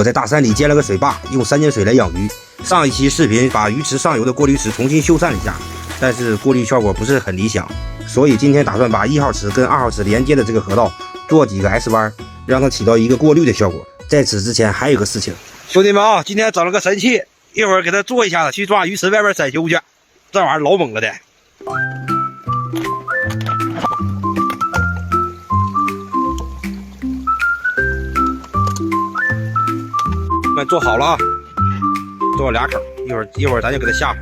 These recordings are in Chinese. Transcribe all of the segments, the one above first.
我在大山里建了个水坝，用3斤水来养鱼。上一期视频把鱼池上游的过滤池重新修缮了一下，但是过滤效果不是很理想，所以今天打算把1号池跟2号池连接的这个河道做几个 S 弯，让它起到一个过滤的效果。在此之前还有个事情，兄弟们啊，今天整了个神器，一会儿给它做一下子，去抓鱼池外边散修去，这玩意儿老猛了的。那做好了啊，做了2口，一会儿咱就给它下去。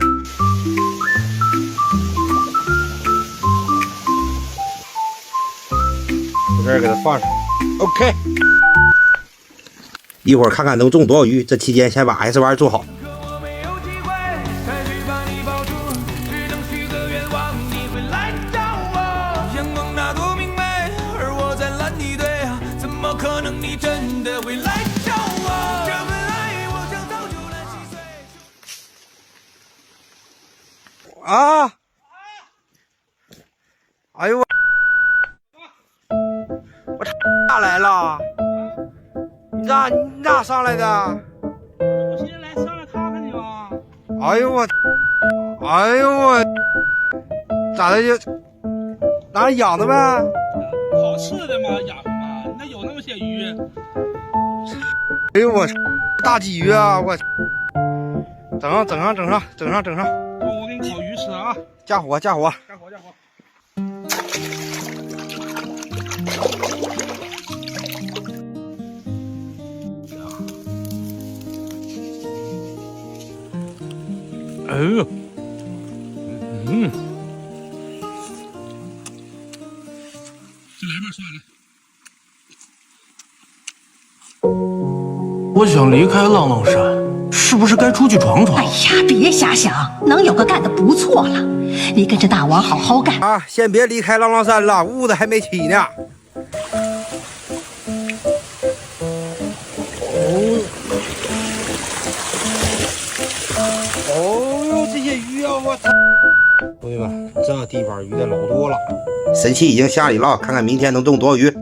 在这儿给它放上 ，OK。一会儿看看能中多少鱼，这期间先把 S 弯做好。啊！哎呦我咋来了？你咋上来的？我现在来上来看看你吧。哎呦我咋的就拿来养的呗？好吃的嘛，养的嘛，那有那么些鱼。哎呦我大鲫鱼啊！我整上。我给你烤鱼吃啊！架火。哎呦，就来吧，算了。我想离开浪浪山，是不是该出去闯闯？哎呀，别瞎想，能有个干的不错了。你跟着大王好好干啊！先别离开浪浪山了，屋子还没起呢。哦呦，这些鱼啊，我操！兄弟们，这地方鱼的老多了，神器已经下里了，看看明天能中多少鱼。